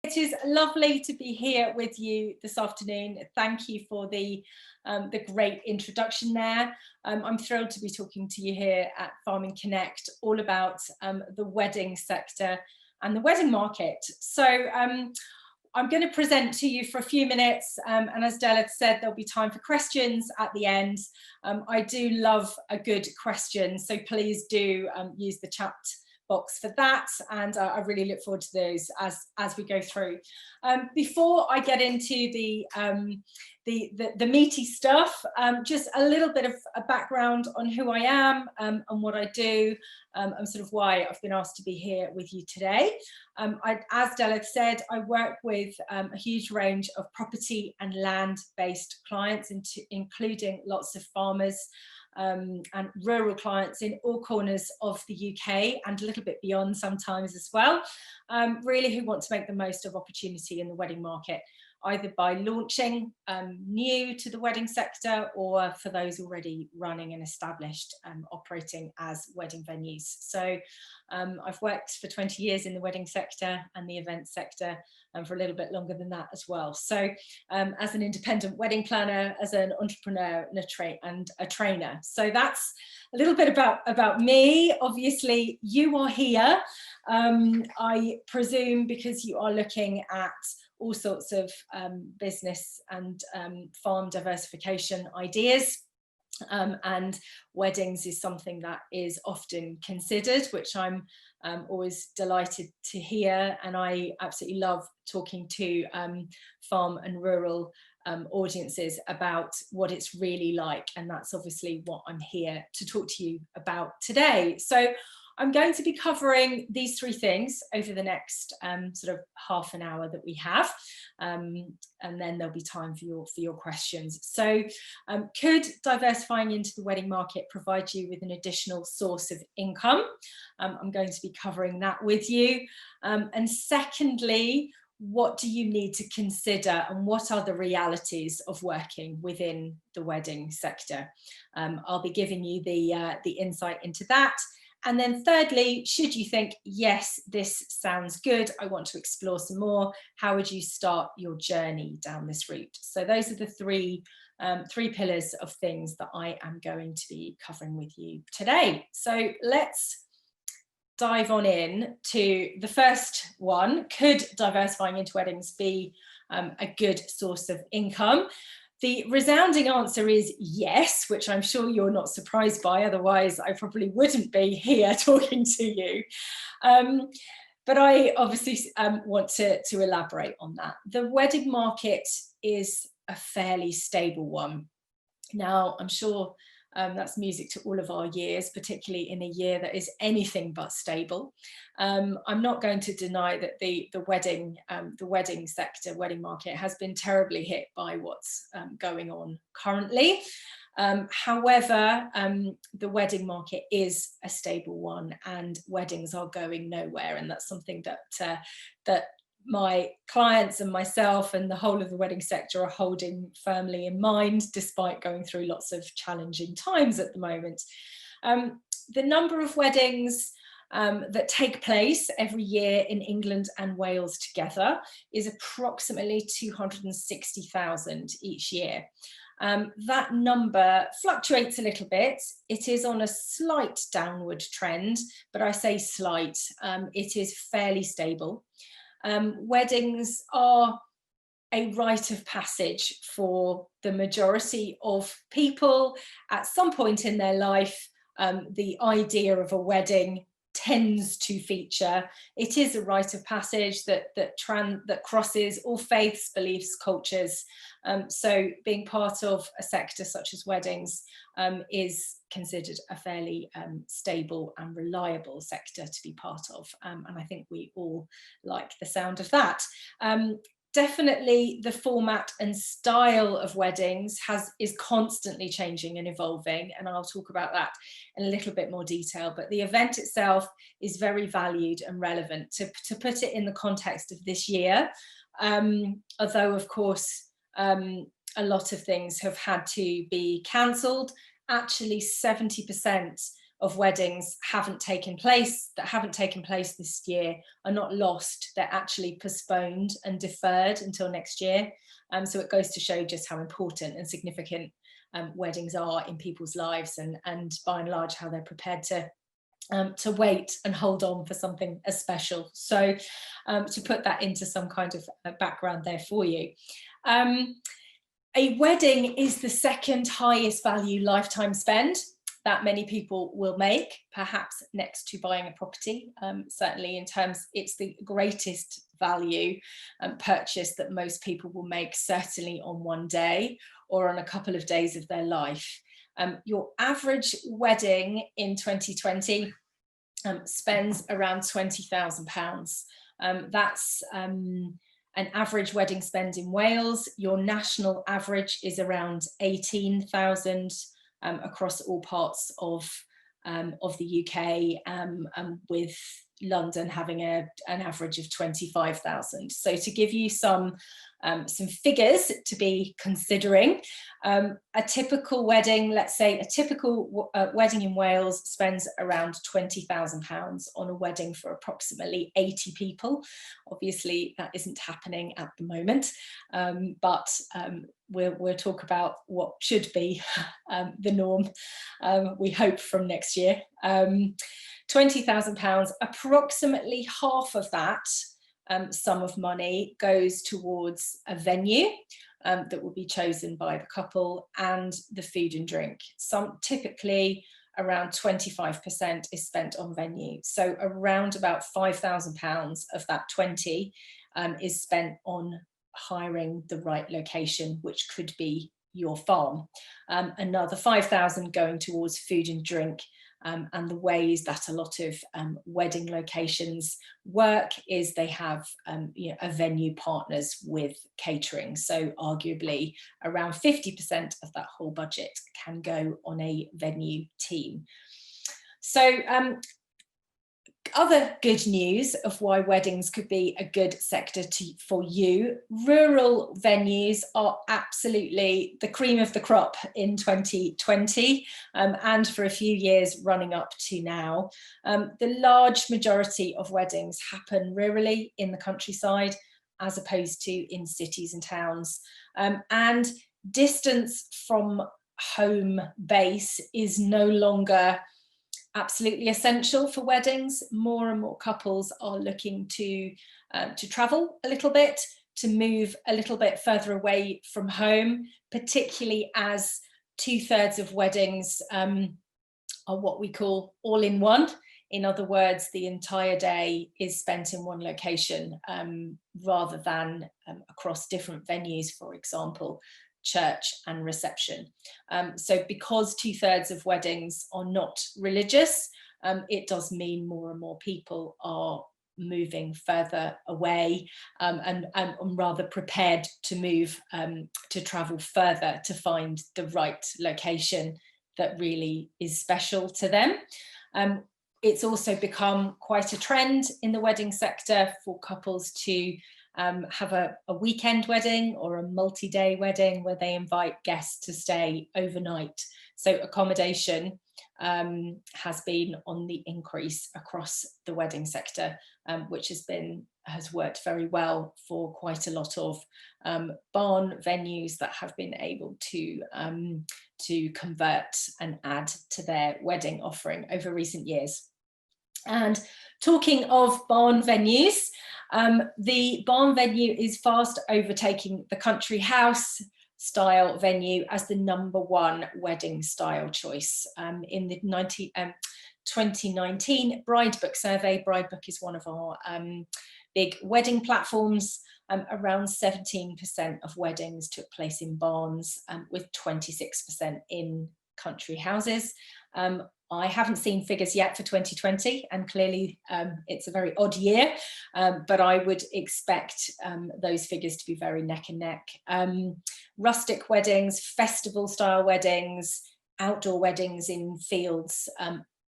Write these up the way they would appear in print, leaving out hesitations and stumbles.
It is lovely to be here with you this afternoon. Thank you for the great introduction there. I'm thrilled to be talking to you here at Farming Connect, all about the wedding sector and the wedding market. So I'm going to present to you for a few minutes, and as Della said, there'll be time for questions at the end. I do love a good question, so please do use the chat box for that, and I really look forward to those as we go through. Before I get into the meaty stuff, just a little bit of a background on who I am and what I do, and sort of why I've been asked to be here with you today. As Della said, I work with a huge range of property and land-based clients, including lots of farmers and rural clients in all corners of the UK and a little bit beyond sometimes as well, really who want to make the most of opportunity in the wedding market, either by launching new to the wedding sector or for those already running and established operating as wedding venues. So I've worked for 20 years in the wedding sector and the event sector, and for a little bit longer than that as well. So as an independent wedding planner, as an entrepreneur and a trainer. So that's a little bit about me. Obviously you are here, I presume, because you are looking at all sorts of business and farm diversification ideas. And weddings is something that is often considered, which I'm always delighted to hear. And I absolutely love talking to farm and rural audiences about what it's really like. And that's obviously what I'm here to talk to you about today. So I'm going to be covering these three things over the next sort of half an hour that we have, and then there'll be time for your questions. So could diversifying into the wedding market provide you with an additional source of income? I'm going to be covering that with you. And secondly, what do you need to consider and what are the realities of working within the wedding sector? I'll be giving you the insight into that. And then thirdly, should you think, yes, this sounds good, I want to explore some more, how would you start your journey down this route? So those are the three pillars of things that I am going to be covering with you today. So let's dive on in to the first one. Could diversifying into weddings be a good source of income? The resounding answer is yes, which I'm sure you're not surprised by, otherwise I probably wouldn't be here talking to you. But I obviously want to elaborate on that. The wedding market is a fairly stable one. Now, I'm sure that's music to all of our ears, particularly in a year that is anything but stable. I'm not going to deny that the wedding sector, wedding market, has been terribly hit by what's going on currently. However, the wedding market is a stable one, and weddings are going nowhere, and that's something that my clients and myself and the whole of the wedding sector are holding firmly in mind, despite going through lots of challenging times at the moment. The number of weddings that take place every year in England and Wales together is approximately 260,000 each year. That number fluctuates a little bit. It is on a slight downward trend, but I say slight, it is fairly stable. Weddings are a rite of passage for the majority of people. At some point in their life, the idea of a wedding tends to feature. It is a rite of passage that crosses all faiths, beliefs, cultures. So being part of a sector such as weddings is considered a fairly stable and reliable sector to be part of. And I think we all like the sound of that. Definitely the format and style of weddings is constantly changing and evolving, and I'll talk about that in a little bit more detail, but the event itself is very valued and relevant. To put it in the context of this year, although of course a lot of things have had to be cancelled, actually 70% of weddings haven't taken place, this year, are not lost. They're actually postponed and deferred until next year. So it goes to show just how important and significant weddings are in people's lives, and by and large how they're prepared to wait and hold on for something as special. So to put that into some kind of background there for you. A wedding is the second highest value lifetime spend that many people will make, perhaps next to buying a property. Certainly in terms, it's the greatest value purchase that most people will make, certainly on one day or on a couple of days of their life. Your average wedding in 2020 spends around £20,000. That's an average wedding spend in Wales. Your national average is around 18,000 across all parts of the UK, with London having an average of 25,000. So to give you some figures to be considering, a typical wedding, let's say a typical wedding in Wales spends around £20,000 on a wedding for approximately 80 people. Obviously that isn't happening at the moment, but we'll talk about what should be the norm, we hope, from next year. £20,000, approximately half of that sum of money goes towards a venue that will be chosen by the couple, and the food and drink. Typically around 25% is spent on venue. So around about £5,000 of that 20 is spent on hiring the right location, which could be your farm. Another 5,000 going towards food and drink. And the ways that a lot of wedding locations work is they have a venue partners with catering. So arguably around 50% of that whole budget can go on a venue team. So other good news of why weddings could be a good sector for you: rural venues are absolutely the cream of the crop in 2020, and for a few years running up to now. The large majority of weddings happen rurally in the countryside, as opposed to in cities and towns. And distance from home base is no longer absolutely essential for weddings. More and more couples are looking to travel a little bit, to move a little bit further away from home, particularly as 2/3 of weddings are what we call all-in-one. In other words, the entire day is spent in one location, rather than across different venues, for example, church and reception. So because 2/3 of weddings are not religious, it does mean more and more people are moving further away, and rather prepared to move, to travel further to find the right location that really is special to them. It's also become quite a trend in the wedding sector for couples to have a weekend wedding or a multi-day wedding where they invite guests to stay overnight. So accommodation has been on the increase across the wedding sector, which has worked very well for quite a lot of barn venues that have been able to convert and add to their wedding offering over recent years. And talking of barn venues, the barn venue is fast overtaking the country house style venue as the #1 wedding style choice. In the 2019 Bridebook survey, Bridebook is one of our big wedding platforms, around 17% of weddings took place in barns, with 26% in country houses. I haven't seen figures yet for 2020, and clearly it's a very odd year, but I would expect those figures to be very neck and neck. Rustic weddings, festival style weddings, outdoor weddings in fields,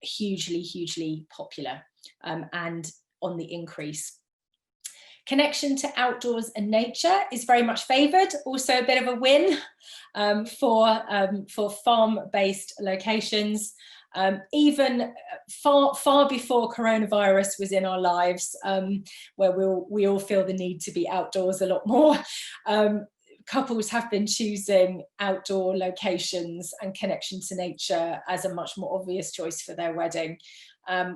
hugely popular, and on the increase. Connection to outdoors and nature is very much favoured, also a bit of a win for farm-based locations. even far before coronavirus was in our lives, where we all feel the need to be outdoors a lot more. Couples have been choosing outdoor locations and connection to nature as a much more obvious choice for their wedding.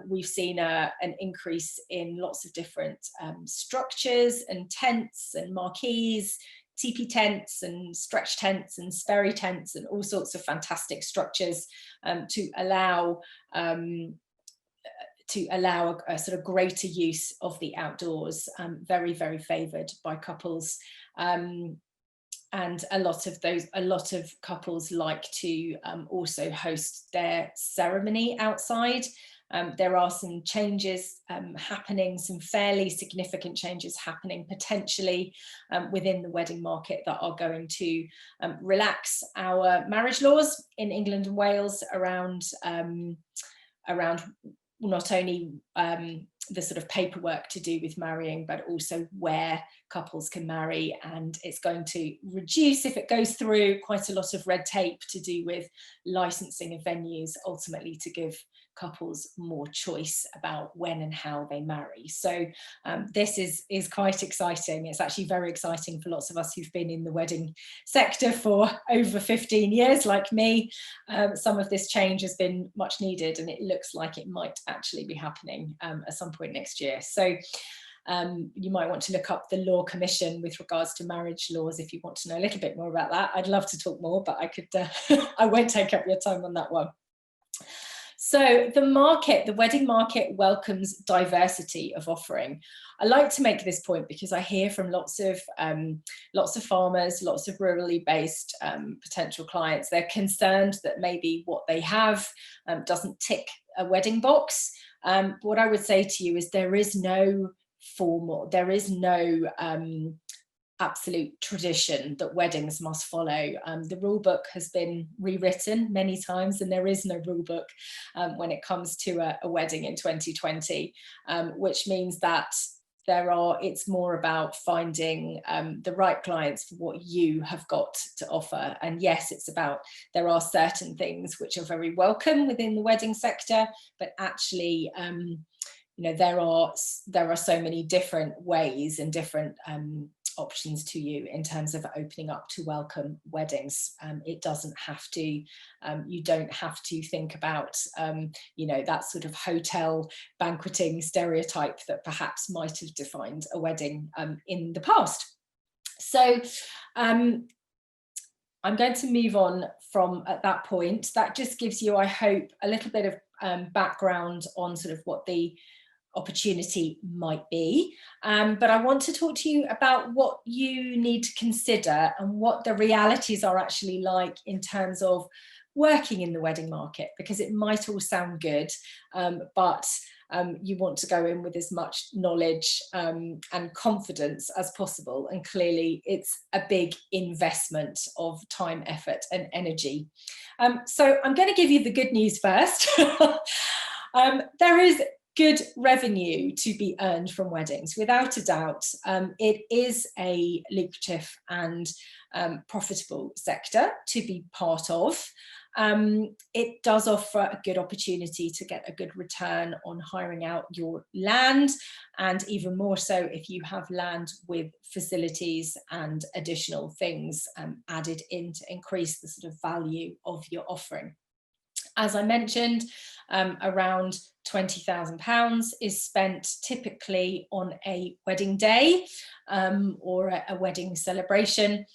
We've seen an increase in lots of different structures and tents and marquees, teepee tents and stretch tents and Sperry tents and all sorts of fantastic structures to allow a sort of greater use of the outdoors, very, very favoured by couples. And a lot of couples like to also host their ceremony outside. There are some changes happening, some fairly significant changes happening potentially within the wedding market that are going to relax our marriage laws in England and Wales around not only the sort of paperwork to do with marrying, but also where couples can marry. And it's going to reduce, if it goes through, quite a lot of red tape to do with licensing of venues, ultimately to give couples more choice about when and how they marry. So this is quite exciting. It's actually very exciting for lots of us who've been in the wedding sector for over 15 years, like me. Some of this change has been much needed, and it looks like it might actually be happening at some point next year. So you might want to look up the Law Commission with regards to marriage laws if you want to know a little bit more about that. I'd love to talk more, but I could I won't take up your time on that one. So the wedding market welcomes diversity of offering. I like to make this point because I hear from lots of farmers, lots of rurally based potential clients. They're concerned that maybe what they have doesn't tick a wedding box. What I would say to you is there is no formal, there is no absolute tradition that weddings must follow. The rule book has been rewritten many times, and there is no rule book when it comes to a wedding in 2020, which means that it's more about finding the right clients for what you have got to offer. And yes, there are certain things which are very welcome within the wedding sector, but actually there are so many different ways and different options to you in terms of opening up to welcome weddings. It doesn't have to, you don't have to think about that sort of hotel banqueting stereotype that perhaps might have defined a wedding in the past. So I'm going to move on from at that point. That just gives you, I hope, a little bit of background on sort of what the opportunity might be, but I want to talk to you about what you need to consider and what the realities are actually like in terms of working in the wedding market, because it might all sound good, but you want to go in with as much knowledge and confidence as possible, and clearly it's a big investment of time, effort and energy. So I'm going to give you the good news first. There is good revenue to be earned from weddings, without a doubt. It is a lucrative and profitable sector to be part of. It does offer a good opportunity to get a good return on hiring out your land, and even more so if you have land with facilities and additional things added in to increase the sort of value of your offering. As I mentioned, around £20,000 is spent typically on a wedding day or a wedding celebration,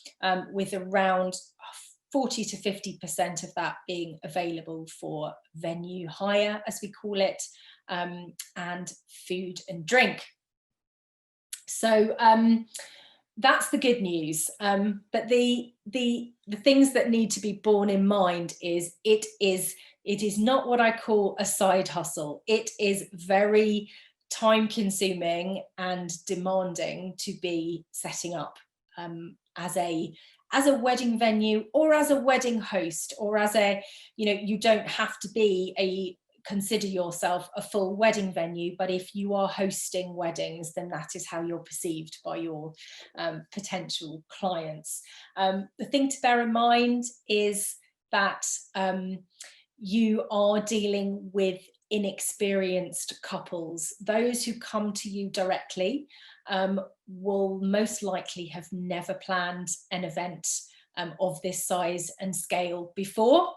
with around 40 to 50% of that being available for venue hire, as we call it, and food and drink. So that's the good news. But the things that need to be borne in mind is it is not what I call a side hustle. It is very time consuming and demanding to be setting up as a wedding venue, or as a wedding host, or as you don't have to consider yourself a full wedding venue, but if you are hosting weddings, then that is how you're perceived by your potential clients. The thing to bear in mind is that you are dealing with inexperienced couples. Those who come to you directly will most likely have never planned an event of this size and scale before,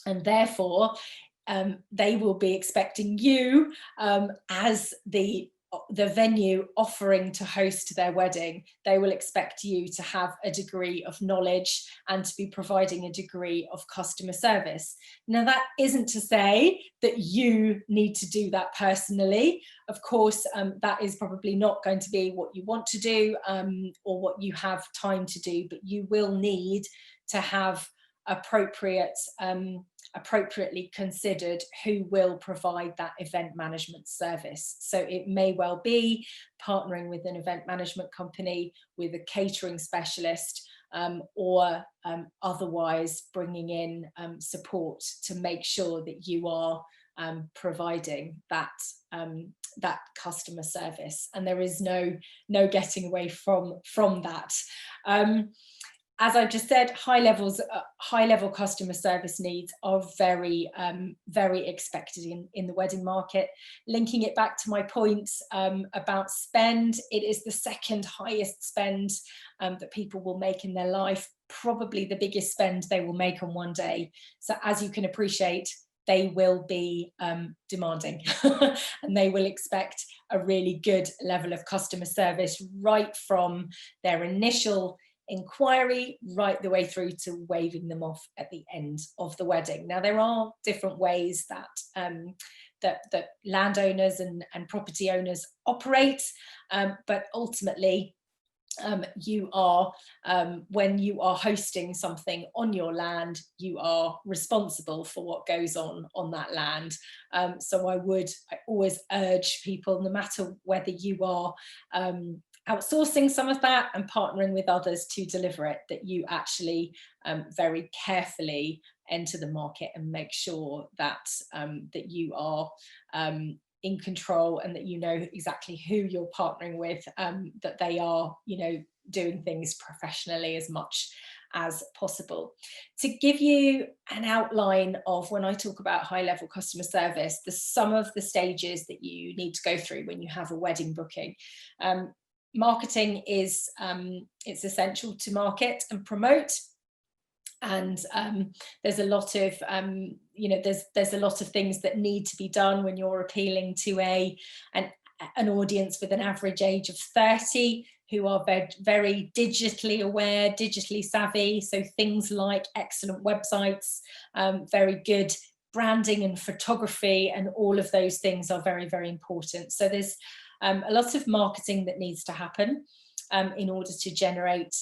and therefore they will be expecting you as the venue offering to host their wedding. They will expect you to have a degree of knowledge and to be providing a degree of customer service. Now, that isn't to say that you need to do that personally. Of course, that is probably not going to be what you want to do or what you have time to do, but you will need to have appropriately considered who will provide that event management service. So it may well be partnering with an event management company, with a catering specialist, or otherwise bringing in support to make sure that you are providing that customer service, and there is no getting away from that. As I've just said, high level customer service needs are very expected in the wedding market. Linking it back to my points about spend, it is the second highest spend that people will make in their life, probably the biggest spend they will make on one day. So as you can appreciate, they will be demanding and they will expect a really good level of customer service right from their initial inquiry right the way through to waving them off at the end of the wedding. Now, there are different ways that landowners and property owners operate, but ultimately you are when you are hosting something on your land, you are responsible for what goes on that land. So I always urge people, no matter whether you are outsourcing some of that and partnering with others to deliver it, that you actually very carefully enter the market and make sure that that you are in control and that you know exactly who you're partnering with, that they are, doing things professionally as much as possible. To give you an outline of when I talk about high level customer service, some of the stages that you need to go through when you have a wedding booking. Marketing is it's essential to market and promote, and there's a lot of there's a lot of things that need to be done when you're appealing to an audience with an average age of 30 who are very digitally aware, digitally savvy. So things like excellent websites, very good branding and photography, and all of those things are very, very important. So there's a lot of marketing that needs to happen in order to generate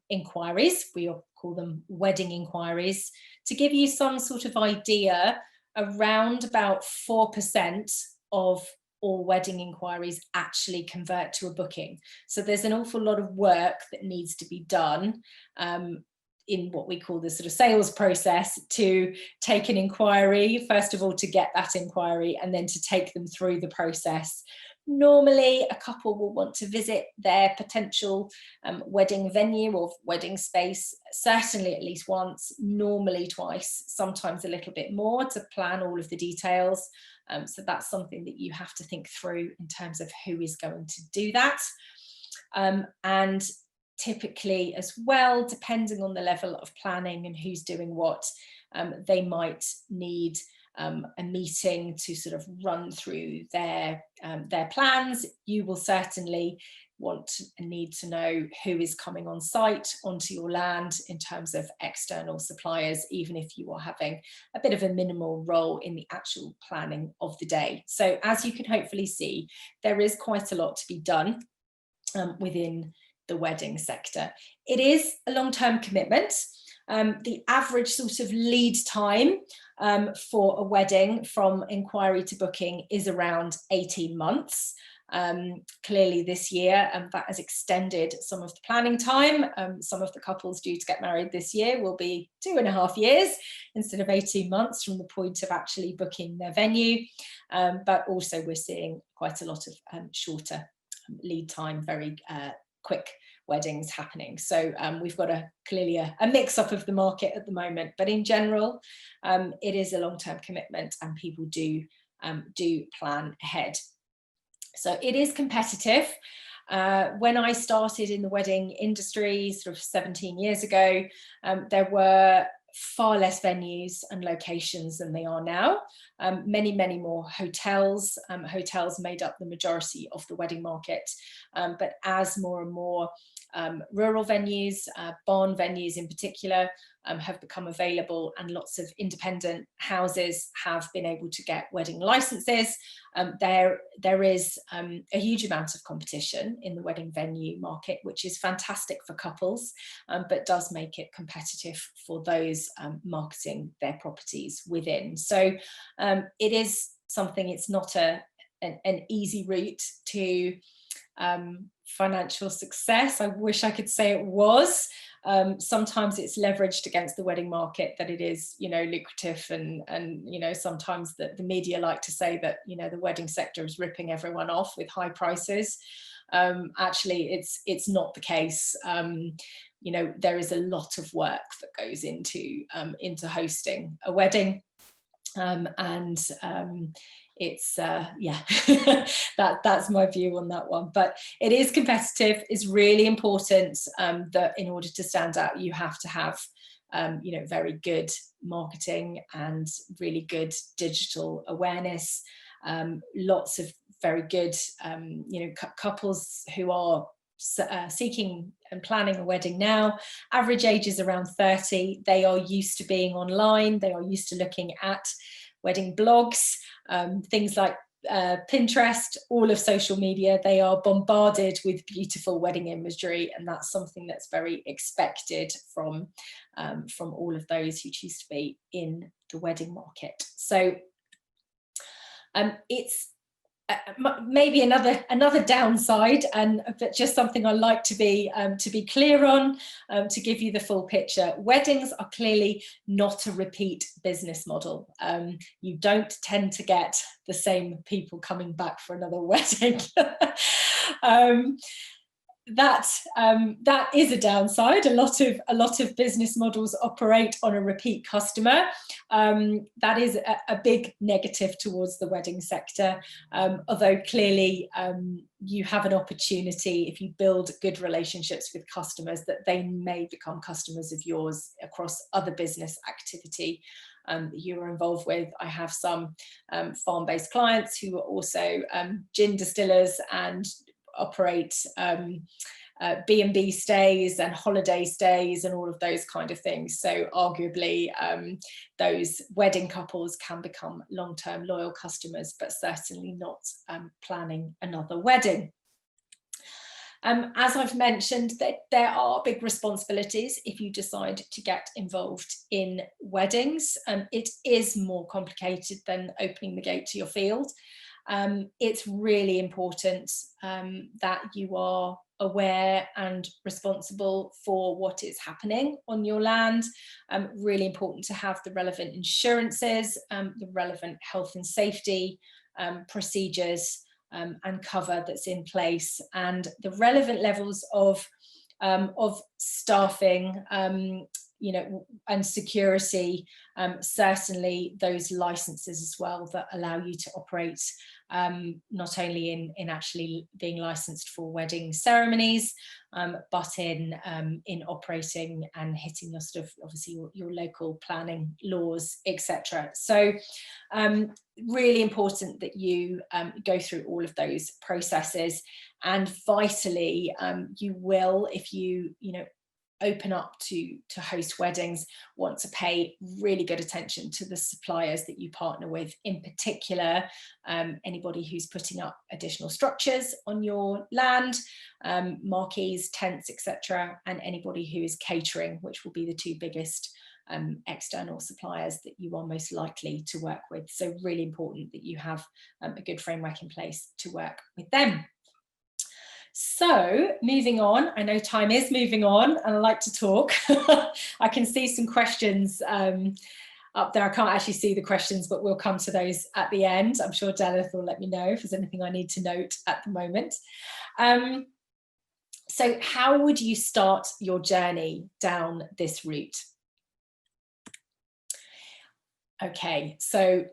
inquiries. We call them wedding inquiries. To give you some sort of idea, around about 4% of all wedding inquiries actually convert to a booking. So there's an awful lot of work that needs to be done in what we call the sort of sales process to take an inquiry, first of all, to get that inquiry, and then to take them through the process. Normally, a couple will want to visit their potential wedding venue or wedding space, certainly at least once, normally twice, sometimes a little bit more, to plan all of the details. So that's something that you have to think through in terms of who is going to do that. And typically as well, depending on the level of planning and who's doing what, they might need a meeting to sort of run through their plans. You will certainly want and need to know who is coming on site onto your land in terms of external suppliers, even if you are having a bit of a minimal role in the actual planning of the day. So as you can hopefully see, there is quite a lot to be done within the wedding sector. It is a long-term commitment. The average sort of lead time for a wedding from inquiry to booking is around 18 months. Clearly this year, that has extended some of the planning time. Some of the couples due to get married this year will be 2.5 years instead of 18 months from the point of actually booking their venue. But also we're seeing quite a lot of shorter lead time, very quick weddings happening. So we've got clearly a mix-up of the market at the moment, but in general, it is a long-term commitment and people do plan ahead. So it is competitive. When I started in the wedding industry sort of 17 years ago, there were far less venues and locations than they are now. Many more hotels. Hotels made up the majority of the wedding market. But as more and more rural venues, barn venues in particular, have become available, and lots of independent houses have been able to get wedding licenses, there is a huge amount of competition in the wedding venue market, which is fantastic for couples, but does make it competitive for those marketing their properties within. So it is something, it's not an easy route to financial success. I wish I could say it was. Sometimes it's leveraged against the wedding market that it is, lucrative, and sometimes the media like to say that, the wedding sector is ripping everyone off with high prices. Actually, it's not the case. There is a lot of work that goes into hosting a wedding, it's that's my view on that one. But it is competitive. It's really important that in order to stand out, you have to have very good marketing and really good digital awareness. Lots of very good couples who are seeking and planning a wedding now. Average age is around 30. They are used to being online. They are used to looking at wedding blogs, things like Pinterest, all of social media. They are bombarded with beautiful wedding imagery, and that's something that's very expected from all of those who choose to be in the wedding market. So it's maybe another downside, but just something I like to be clear on, to give you the full picture. Weddings are clearly not a repeat business model. You don't tend to get the same people coming back for another wedding. That is a downside. A lot of business models operate on a repeat customer. That is a big negative towards the wedding sector. Although clearly you have an opportunity, if you build good relationships with customers, that they may become customers of yours across other business activity that you are involved with. I have some farm-based clients who are also gin distillers and operate B&B stays and holiday stays and all of those kind of things. So arguably those wedding couples can become long-term loyal customers, but certainly not planning another wedding. As I've mentioned, there are big responsibilities if you decide to get involved in weddings. It is more complicated than opening the gate to your field. It's really important that you are aware and responsible for what is happening on your land. Really important to have the relevant insurances, the relevant health and safety procedures and cover that's in place, and the relevant levels of staffing, and security, certainly those licenses as well that allow you to operate, not only in actually being licensed for wedding ceremonies, but in operating and hitting your sort of obviously your local planning laws, etc. So really important that you go through all of those processes, and vitally you will, if you open up to host weddings, want to pay really good attention to the suppliers that you partner with, in particular anybody who's putting up additional structures on your land, marquees, tents, etc., and anybody who is catering, which will be the two biggest external suppliers that you are most likely to work with. So really important that you have a good framework in place to work with them. So moving on, I know time is moving on and I like to talk. I can see some questions up there. I can't actually see the questions, but we'll come to those at the end. I'm sure Delith will let me know if there's anything I need to note at the moment. So how would you start your journey down this route? Okay, so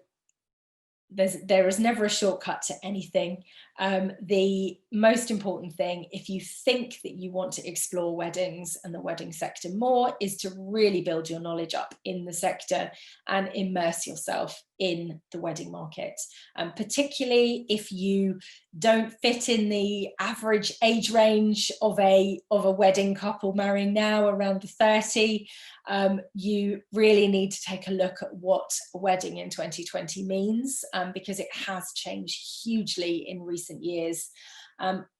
there is never a shortcut to anything. The most important thing, if you think that you want to explore weddings and the wedding sector more, is to really build your knowledge up in the sector and immerse yourself in the wedding market. Particularly if you don't fit in the average age range of a wedding couple marrying now, around the 30, you really need to take a look at what a wedding in 2020 means, because it has changed hugely in recent years.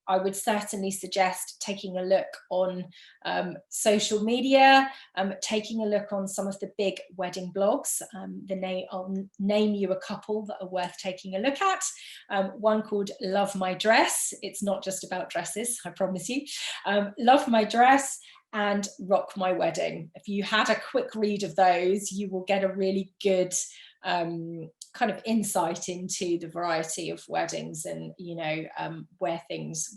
I would certainly suggest taking a look on social media, taking a look on some of the big wedding blogs. I'll name you a couple that are worth taking a look at. One called Love My Dress. It's not just about dresses, I promise you. Love My Dress and Rock My Wedding. If you had a quick read of those, you will get a really good kind of insight into the variety of weddings and, you know, where things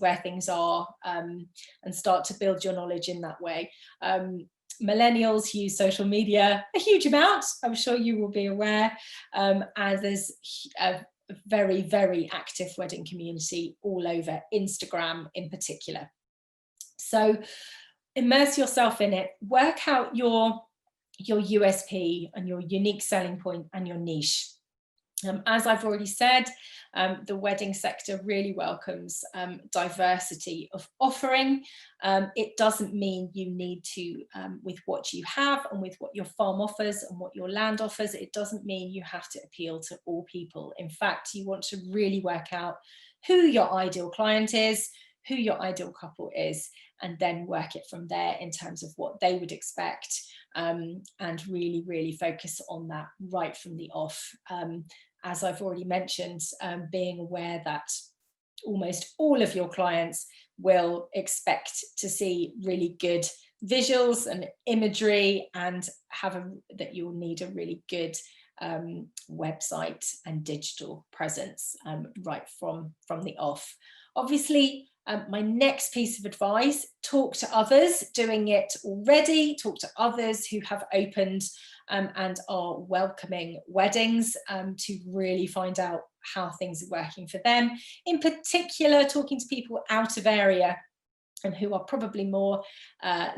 are, and start to build your knowledge in that way. Millennials use social media a huge amount, I'm sure you will be aware, and there's a very, very active wedding community all over Instagram in particular. So immerse yourself in it, work out your USP and your unique selling point and your niche. As I've already said, the wedding sector really welcomes diversity of offering. It doesn't mean you need to, with what you have and with what your farm offers and what your land offers, it doesn't mean you have to appeal to all people. In fact, you want to really work out who your ideal client is, who your ideal couple is, and then work it from there in terms of what they would expect, and really, really focus on that right from the off. As I've already mentioned, being aware that almost all of your clients will expect to see really good visuals and imagery, and that you'll need a really good website and digital presence right from the off. Obviously, my next piece of advice, talk to others doing it already, talk to others who have opened and are welcoming weddings, to really find out how things are working for them. In particular, talking to people out of area and who are probably more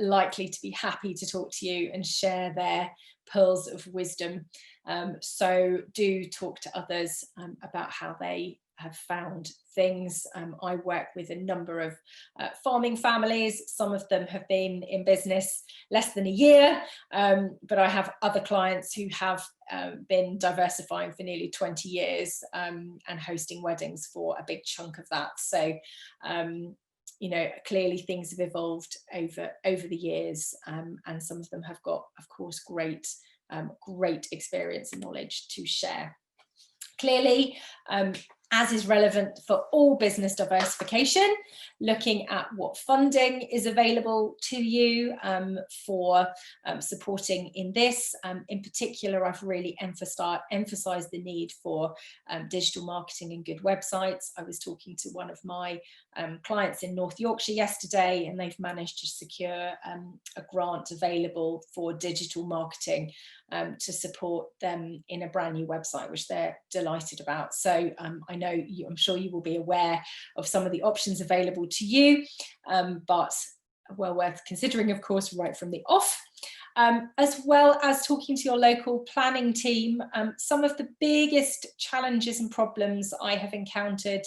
likely to be happy to talk to you and share their pearls of wisdom. So do talk to others about how they have found things. I work with a number of farming families. Some of them have been in business less than a year, but I have other clients who have been diversifying for nearly 20 years and hosting weddings for a big chunk of that. So you know, clearly things have evolved over the years, and some of them have got, of course, great experience and knowledge to share. Clearly, as is relevant for all business diversification, looking at what funding is available to you for supporting in this. In particular, I've really emphasized the need for digital marketing and good websites. I was talking to one of my clients in North Yorkshire yesterday, and they've managed to secure a grant available for digital marketing to support them in a brand new website, which they're delighted about. So I'm sure you will be aware of some of the options available to you, but well worth considering, of course, right from the off. As well as talking to your local planning team. Some of the biggest challenges and problems I have encountered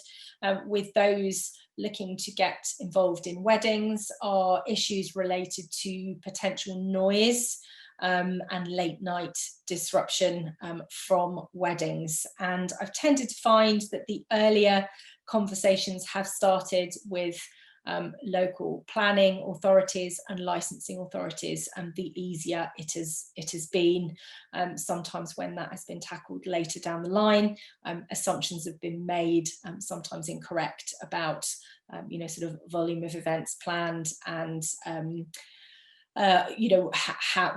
with those looking to get involved in weddings are issues related to potential noise and late night disruption from weddings. And I've tended to find that the earlier conversations have started with local planning authorities and licensing authorities, and the easier it has been. Sometimes when that has been tackled later down the line, assumptions have been made, sometimes incorrect, about you know, sort of volume of events planned and you know,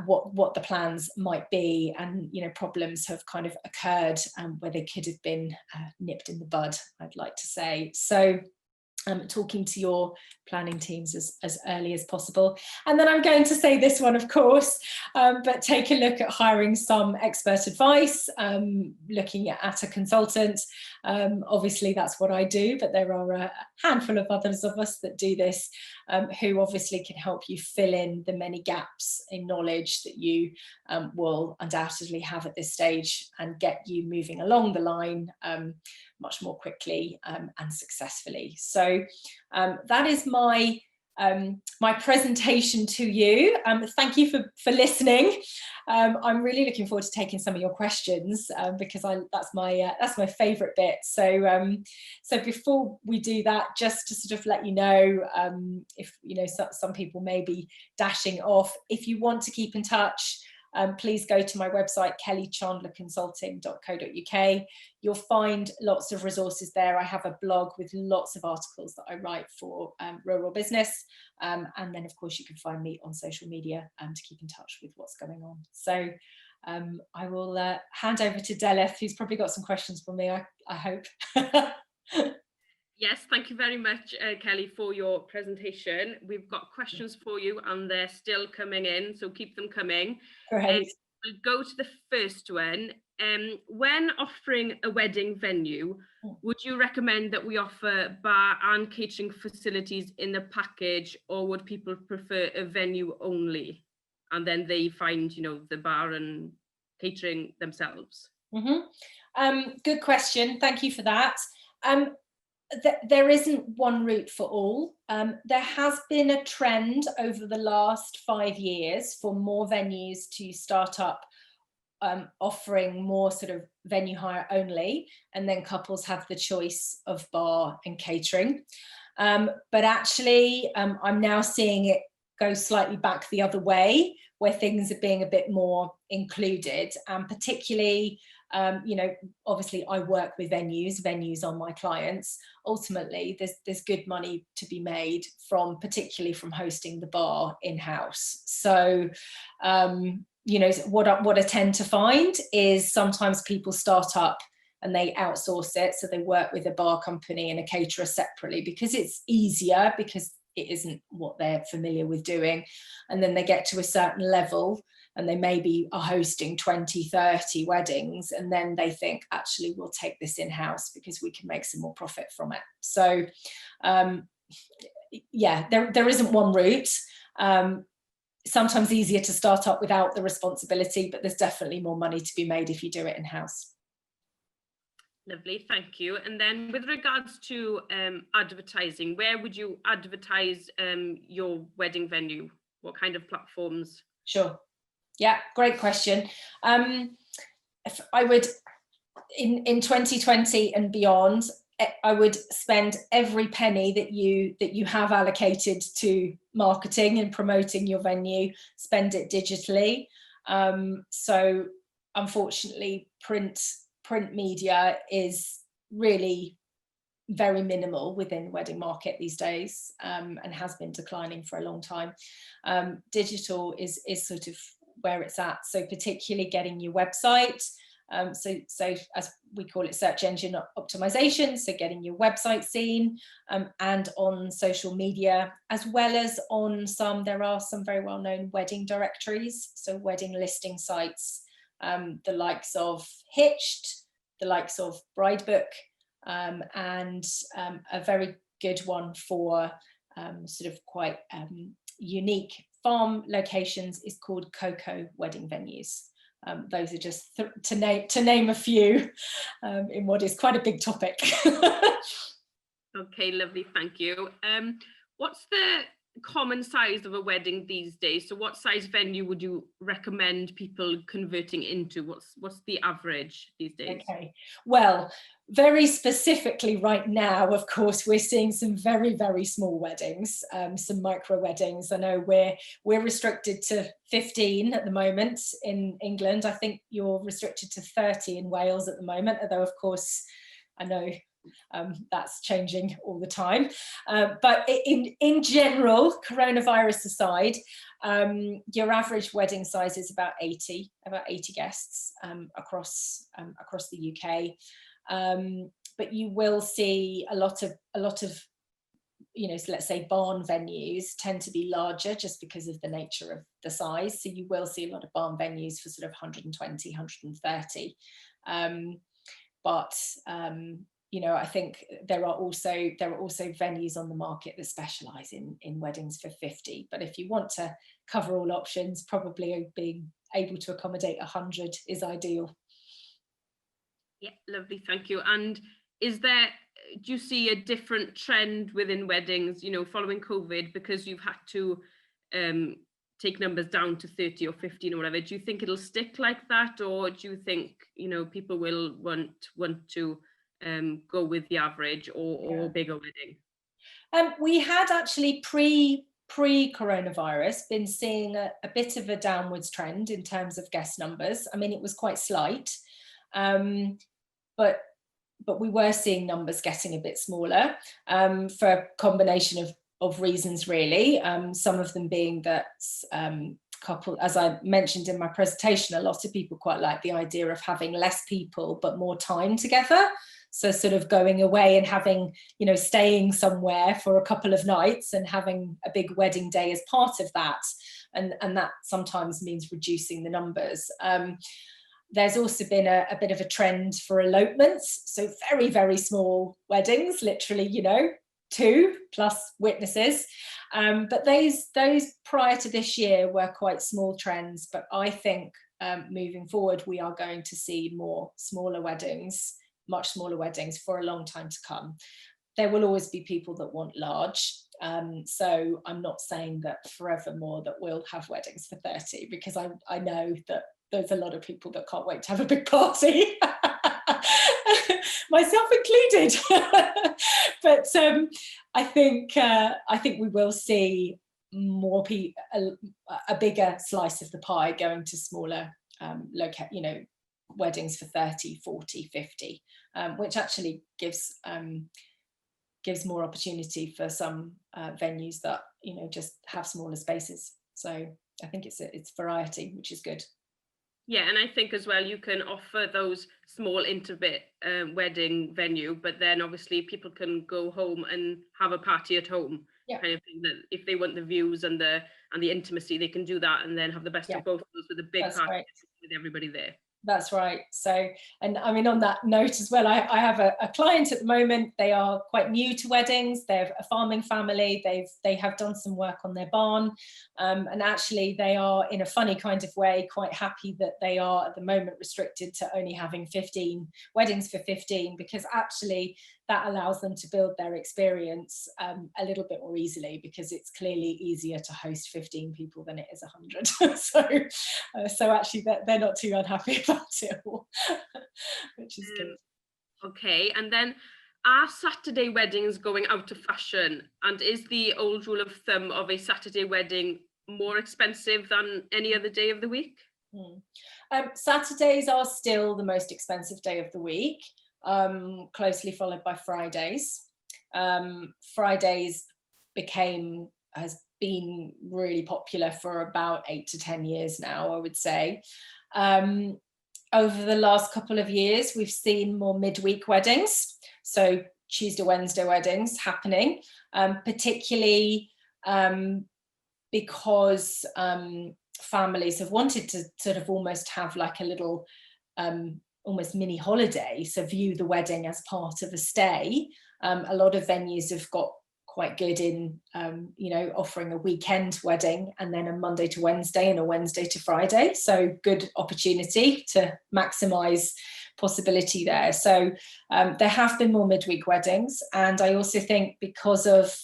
what the plans might be, and you know, problems have kind of occurred where they could have been nipped in the bud, I'd like to say. So talking to your planning teams as early as possible. And then I'm going to say this one, of course, but take a look at hiring some expert advice, looking at a consultant. Obviously that's what I do, but there are a handful of others of us that do this, who obviously can help you fill in the many gaps in knowledge that you will undoubtedly have at this stage, and get you moving along the line much more quickly and successfully. So that is my my presentation to you. Thank you for listening. I'm really looking forward to taking some of your questions, because that's my favourite bit. So so before we do that, just to sort of let you know, if you know some people may be dashing off, if you want to keep in touch, please go to my website, kellychandlerconsulting.co.uk. You'll find lots of resources there. I have a blog with lots of articles that I write for rural business. And then, of course, you can find me on social media to keep in touch with what's going on. So I will hand over to Delith, who's probably got some questions for me, I hope. Yes, thank you very much, Kelly, for your presentation. We've got questions for you and they're still coming in, so keep them coming. Great. We'll go to the first one. When offering a wedding venue, would you recommend that we offer bar and catering facilities in the package, or would people prefer a venue only and then they find, you know, the bar and catering themselves? Good question. Thank you for that. There isn't one route for all. There has been a trend over the last 5 years for more venues to start up offering more sort of venue hire only, and then couples have the choice of bar and catering. But actually, I'm now seeing it go slightly back the other way, where things are being a bit more included, and particularly, you know, obviously I work with venues are my clients. Ultimately, there's good money to be made from, particularly from hosting the bar in-house. So, you know, what I tend to find is sometimes people start up and they outsource it. So they work with a bar company and a caterer separately because it's easier, because it isn't what they're familiar with doing. And then they get to a certain level and they maybe are hosting 20, 30 weddings. And then they think, actually, we'll take this in-house because we can make some more profit from it. So yeah, there isn't one route. Sometimes easier to start up without the responsibility, but there's definitely more money to be made if you do it in-house. Lovely, thank you. And then with regards to advertising, where would you advertise your wedding venue? What kind of platforms? Sure. Yeah, great question. If I would, in 2020 and beyond, I would spend every penny that you have allocated to marketing and promoting your venue, spend it digitally. So unfortunately, print media is really very minimal within the wedding market these days, and has been declining for a long time. Digital is sort of where it's at. So particularly getting your website. So as we call it, search engine optimization, so getting your website seen, and on social media, as well as on there are some very well-known wedding directories, so wedding listing sites, the likes of Hitched, the likes of Bridebook, and a very good one for sort of quite unique farm locations is called Coco Wedding Venues. Those are just to name a few in what is quite a big topic. Okay, lovely, thank you. What's the common size of a wedding these days? So what size venue would you recommend people converting into? What's the average these days? Okay, well, very specifically right now, of course, we're seeing some very, very small weddings, some micro weddings. I know we're restricted to 15 at the moment in England. I think you're restricted to 30 in Wales at the moment, although of course I know that's changing all the time. But in general, coronavirus aside, your average wedding size is about 80 guests across the UK. But you will see a lot of so let's say barn venues tend to be larger just because of the nature of the size. So you will see a lot of barn venues for sort of 120, 130. I think there are also venues on the market that specialise in weddings for 50. But if you want to cover all options, probably being able to accommodate 100 is ideal. Yeah, lovely, thank you. And do you see a different trend within weddings, following COVID, because you've had to take numbers down to 30 or 15 or whatever? Do you think it'll stick like that, or do you think people will want to go with the average or bigger wedding? We had actually pre-coronavirus been seeing a bit of a downwards trend in terms of guest numbers. I mean, it was quite slight, but we were seeing numbers getting a bit smaller for a combination of reasons, really. Some of them being that as I mentioned in my presentation, a lot of people quite like the idea of having less people but more time together. So sort of going away and having, staying somewhere for a couple of nights and having a big wedding day as part of that. And that sometimes means reducing the numbers. There's also been a bit of a trend for elopements. So very, very small weddings, literally, 2 plus witnesses. But those prior to this year were quite small trends. But I think moving forward, we are going to see more smaller weddings, much smaller weddings for a long time to come. There will always be people that want large. So I'm not saying that forevermore that we'll have weddings for 30, because I know that there's a lot of people that can't wait to have a big party, myself included. But I think we will see more a bigger slice of the pie going to smaller weddings for 30, 40, 50, which actually gives more opportunity for some venues that just have smaller spaces. So I think it's variety, which is good. Yeah, and I think as well you can offer those small intimate wedding venue, but then obviously people can go home and have a party at home. Yeah. Kind of thing, that if they want the views and the intimacy, they can do that and then have the best of both of those with a big party with everybody there. That's right. So, and I mean, on that note as well, I have a client at the moment. They are quite new to weddings. They're a farming family. They have done some work on their barn, and actually they are, in a funny kind of way, quite happy that they are at the moment restricted to only having 15 weddings for 15, because actually that allows them to build their experience a little bit more easily, because it's clearly easier to host 15 people than it is 100. So actually they're not too unhappy about it all, which is good. Okay, and then are Saturday weddings going out of fashion? And is the old rule of thumb of a Saturday wedding more expensive than any other day of the week? Saturdays are still the most expensive day of the week. Closely followed by Fridays. Fridays has been really popular for about 8 to 10 years now, I would say. Over the last couple of years, we've seen more midweek weddings, so Tuesday, Wednesday weddings happening, particularly because families have wanted to sort of almost have like a little almost mini holiday, so view the wedding as part of a stay. A lot of venues have got quite good in offering a weekend wedding and then a Monday to Wednesday and a Wednesday to Friday, so good opportunity to maximize possibility there. So there have been more midweek weddings, and I also think because of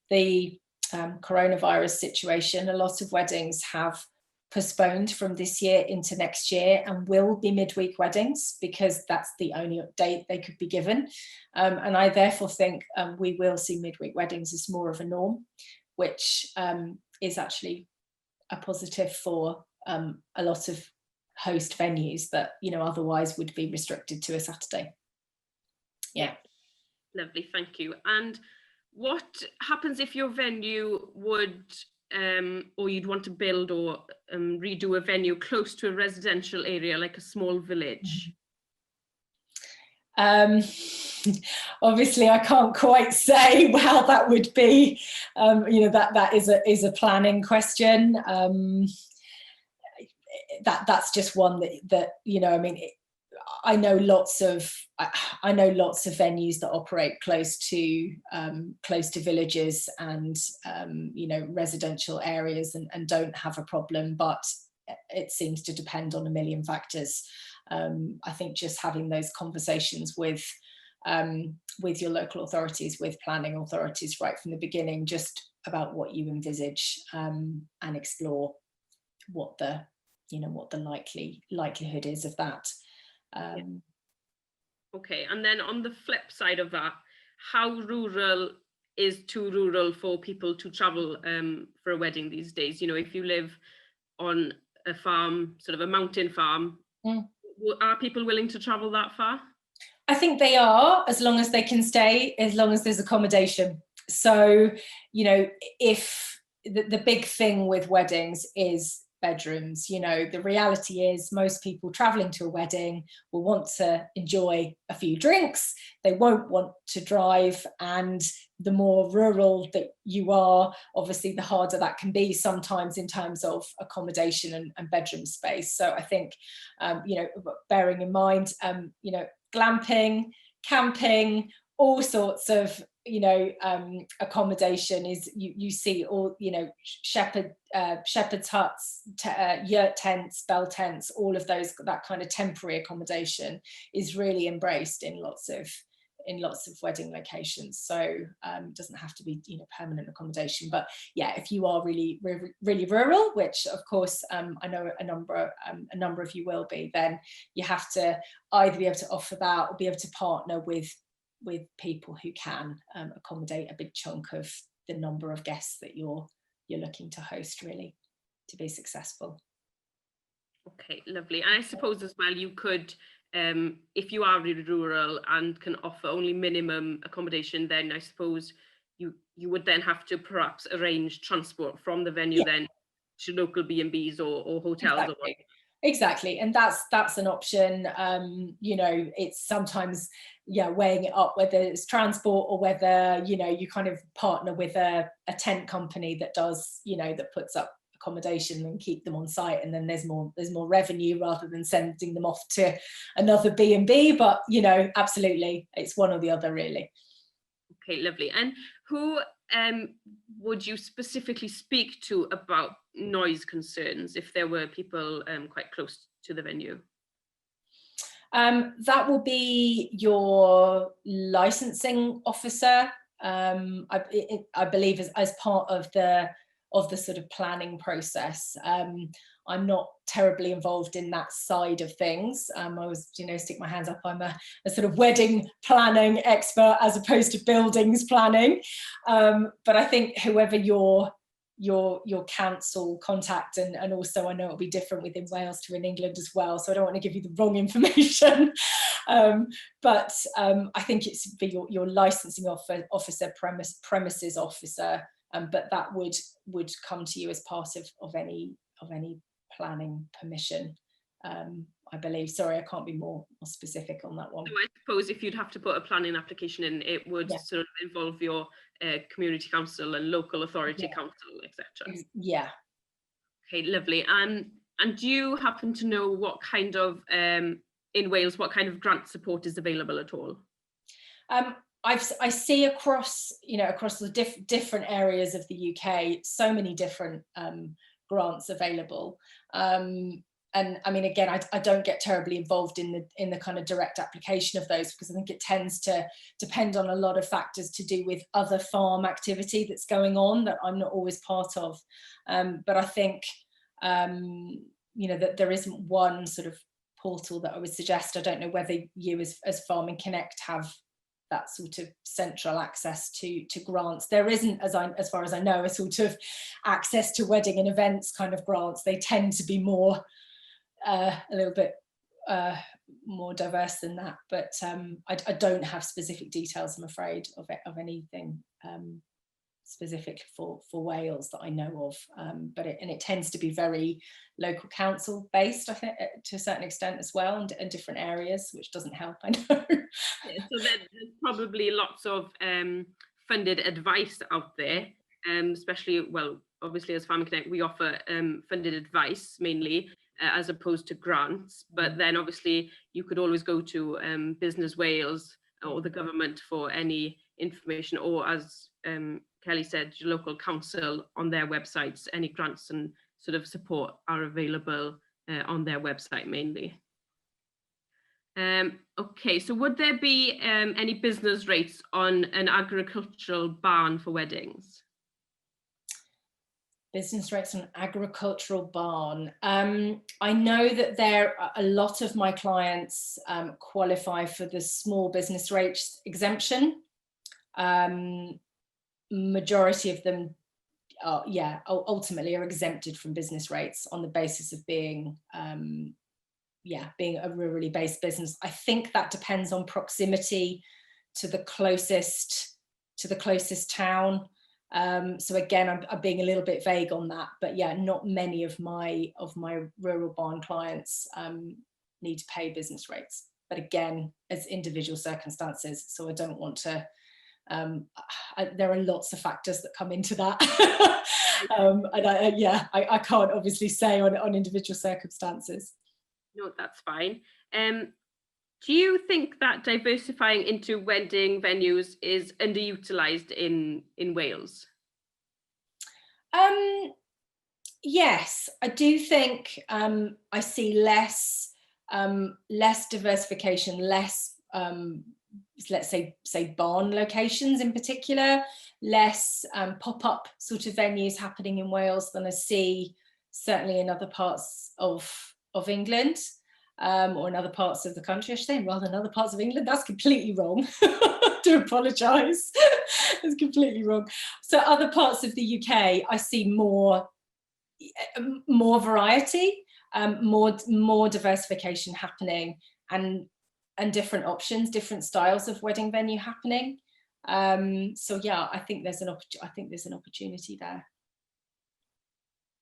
the coronavirus situation, a lot of weddings have postponed from this year into next year and will be midweek weddings, because that's the only date they could be given. And I therefore think we will see midweek weddings as more of a norm, which is actually a positive for a lot of host venues that otherwise would be restricted to a Saturday. Yeah. Lovely, thank you. And what happens if your venue would or you'd want to build or redo a venue close to a residential area, like a small village? Obviously, I can't quite say how that would be. That is a planning question. That's just one that I know lots of venues that operate close to villages and residential areas and don't have a problem, but it seems to depend on a million factors. I think just having those conversations with your local authorities, with planning authorities right from the beginning, just about what you envisage, and explore what the likelihood is of that. Okay, and then on the flip side of that, how rural is too rural for people to travel for a wedding these days? If you live on a farm, sort of a mountain farm, are people willing to travel that far? I think they are, as long as they can stay, as long as there's accommodation. So, if the big thing with weddings is bedrooms, the reality is most people traveling to a wedding will want to enjoy a few drinks. They won't want to drive, and the more rural that you are, obviously the harder that can be sometimes in terms of accommodation and bedroom space. So I think, bearing in mind, glamping, camping, all sorts of accommodation is you see all shepherd's huts, yurt tents, bell tents, all of those, that kind of temporary accommodation is really embraced in lots of wedding locations. So it doesn't have to be permanent accommodation, but yeah, if you are really rural, which of course I know a number of you will be, then you have to either be able to offer that or be able to partner with people who can accommodate a big chunk of the number of guests that you're looking to host, really, to be successful. Okay, lovely. And I suppose as well, you could, if you are really rural and can offer only minimum accommodation, then I suppose you would then have to perhaps arrange transport from the venue then to local B&Bs or hotels. Exactly. Exactly, and that's an option. It's sometimes weighing it up, whether it's transport or whether you kind of partner with a tent company that does that puts up accommodation and keep them on site, and then there's more revenue rather than sending them off to another B&B. But absolutely, it's one or the other, really. Okay, lovely. And who would you specifically speak to about noise concerns if there were people quite close to the venue? That will be your licensing officer. I believe as part of the sort of planning process. I'm not terribly involved in that side of things. I was, stick my hands up. I'm a sort of wedding planning expert as opposed to buildings planning. But I think whoever your council contact, and also I know it'll be different within Wales to in England as well, so I don't want to give you the wrong information. But I think it's be your licensing officer, premises officer. But that would come to you as part of any planning permission, I believe. Sorry, I can't be more specific on that one. So I suppose if you'd have to put a planning application in, it would sort of involve your community council and local authority council, etc. Yeah. Okay, lovely. And do you happen to know what kind of in Wales, what kind of grant support is available at all? I see across the different areas of the UK, so many different grants available. And I mean, again, I don't get terribly involved in the kind of direct application of those, because I think it tends to depend on a lot of factors to do with other farm activity that's going on that I'm not always part of. But I think, that there isn't one sort of portal that I would suggest. I don't know whether you as Farming Connect have that sort of central access to grants. There isn't, as far as I know, a sort of access to wedding and events kind of grants. They tend to be more a little bit more diverse than that, but I don't have specific details, I'm afraid, of anything specifically for Wales that I know of, but it tends to be very local council based, I think, to a certain extent as well, and different areas, which doesn't help, I know. Yeah, so there's probably lots of funded advice out there, especially, well, obviously as Farming Connect we offer funded advice mainly, as opposed to grants, but then obviously you could always go to Business Wales or the government for any information, or as Kelly said, your local council on their websites, any grants and sort of support are available on their website mainly. Okay, so would there be any business rates on an agricultural barn for weddings? Business rates on agricultural barn. I know that a lot of my clients qualify for the small business rates exemption. Majority of them are, ultimately are exempted from business rates on the basis of being being a rurally based business. I think that depends on proximity to the closest town. So again, I'm being a little bit vague on that, but yeah, not many of my rural barn clients need to pay business rates. But again, as individual circumstances, so I don't want to. There are lots of factors that come into that, and I can't obviously say on individual circumstances. No, that's fine. Do you think that diversifying into wedding venues is underutilized in Wales? Yes, I do think I see less diversification, less let's say barn locations in particular, less pop-up sort of venues happening in Wales than I see certainly in other parts of England, or in other parts of the country, I should say, rather than other parts of England. That's completely wrong. I do apologise. It's completely wrong. So other parts of the UK, I see more variety, more diversification happening, and different options, different styles of wedding venue happening. So yeah, I think there's an opportunity there.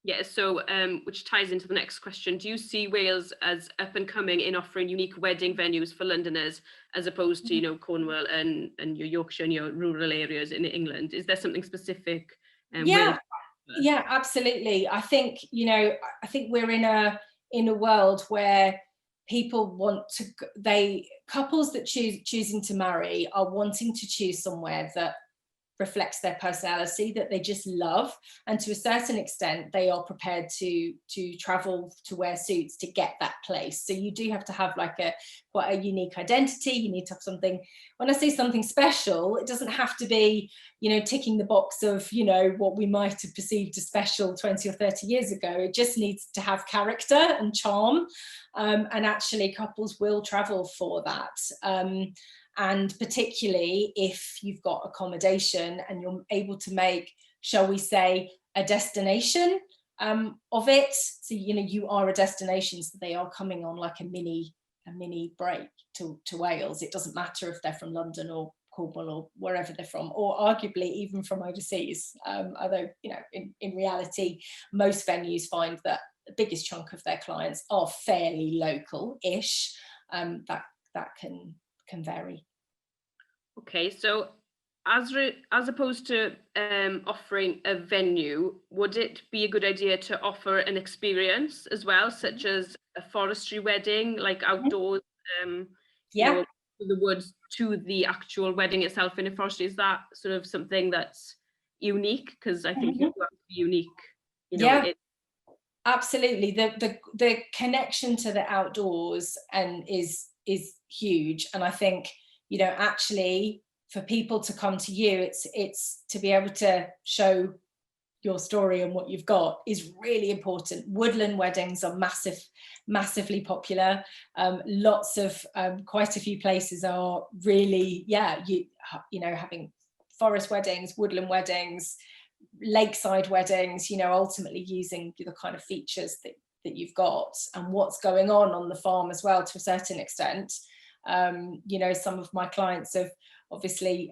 Yeah, so which ties into the next question. Do you see Wales as up and coming in offering unique wedding venues for Londoners, as opposed to, you know, Cornwall and your Yorkshire and your rural areas in England? Is there something specific? Yeah, absolutely. I think, you know, we're in a world where people want to, couples that choosing to marry are wanting to choose somewhere that reflects their personality, that they just love, and to a certain extent they are prepared to travel to wear suits to get that place. So you do have to have like quite a unique identity. You need to have something, when I say something special, it doesn't have to be, you know, ticking the box of, you know, what we might have perceived as special 20 or 30 years ago. It just needs to have character and charm, and actually couples will travel for that. And particularly if you've got accommodation and you're able to make, shall we say, a destination of it. So, you know, you are a destination, so they are coming on like a mini break to Wales. It doesn't matter if they're from London or Cornwall or wherever they're from, or arguably even from overseas. Although, you know, in reality, most venues find that the biggest chunk of their clients are fairly local-ish. That can vary. Okay, so as opposed to offering a venue, would it be a good idea to offer an experience as well, such as a forestry wedding, like outdoors, you know, to the woods, to the actual wedding itself in a forestry? Is that sort of something that's unique? Because I think you have to be unique, you know. Absolutely. The connection to the outdoors is huge, and I think, you know, actually for people to come to you, it's to be able to show your story and what you've got is really important. Woodland weddings are massively popular. Lots of quite a few places are really, you know, having forest weddings, woodland weddings, lakeside weddings, you know, ultimately using the kind of features that you've got and what's going on the farm as well, to a certain extent. You know, some of my clients have obviously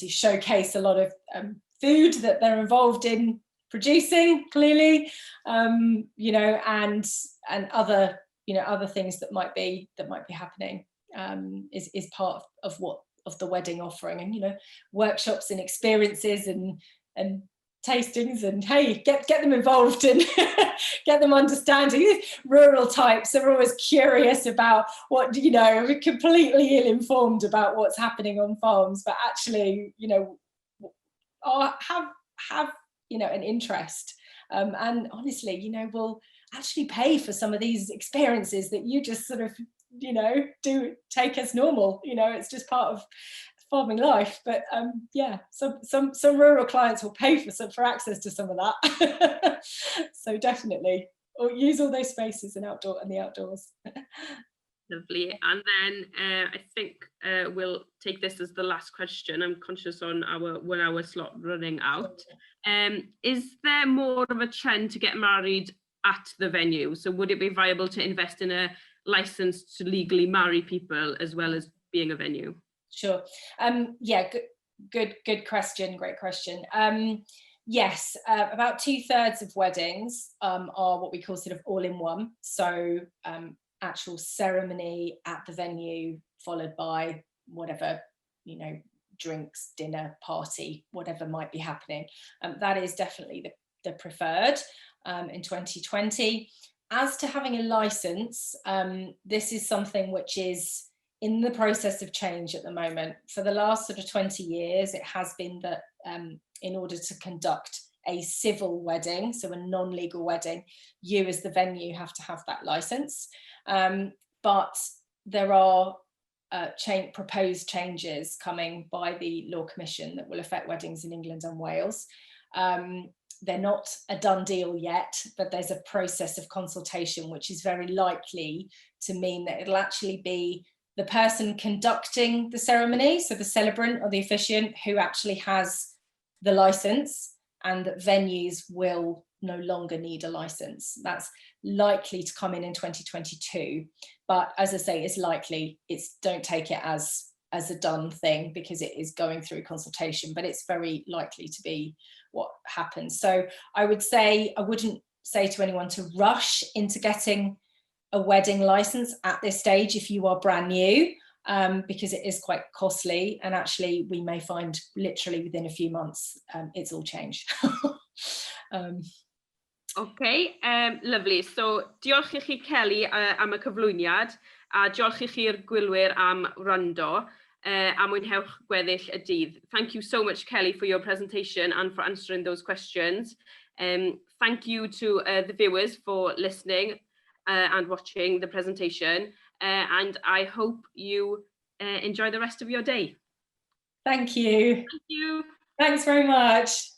showcase a lot of food that they're involved in producing, clearly, you know, and other, you know, other things that might be happening, is part of the wedding offering. And, you know, workshops and experiences and tastings, and hey, get them involved and get them understanding. Rural types are always curious about what, you know, completely ill-informed about what's happening on farms, but actually, you know, have you know, an interest, and honestly, you know, will actually pay for some of these experiences that you just sort of, you know, do take as normal. You know, it's just part of farming life. But yeah, some rural clients will pay for access to some of that. So definitely, or use all those spaces in the outdoors. Lovely. And then I think we'll take this as the last question. I'm conscious on our 1 hour slot running out. Is there more of a trend to get married at the venue? So would it be viable to invest in a license to legally marry people as well as being a venue? Sure. Yeah, good question. Great question. Yes, about 2/3 of weddings are what we call sort of all-in-one. So actual ceremony at the venue, followed by whatever, you know, drinks, dinner, party, whatever might be happening. That is definitely the preferred in 2020. As to having a license, this is something which is in the process of change at the moment. For the last sort of 20 years, it has been that in order to conduct a civil wedding, so a non-legal wedding, you as the venue have to have that license. But there are proposed changes coming by the Law Commission that will affect weddings in England and Wales. They're not a done deal yet, but there's a process of consultation, which is very likely to mean that it'll actually be the person conducting the ceremony, so the celebrant or the officiant, who actually has the license, and that venues will no longer need a license. That's likely to come in 2022. But as I say, it's likely. Don't take it as a done thing, because it is going through consultation, but it's very likely to be what happens. So I wouldn't say to anyone to rush into getting a wedding license at this stage if you are brand new, because it is quite costly, and actually we may find literally within a few months it's all changed. Okay, lovely. So diolch I chi Kelly am y cyflwyniad, a diolch I chi'r gwylwyr am wrando, a mwynhewch gweddill y dydd. Thank you so much, Kelly, for your presentation and for answering those questions. Thank you to the viewers for listening and watching the presentation, and I hope you enjoy the rest of your day. Thank you. Thank you. Thanks very much.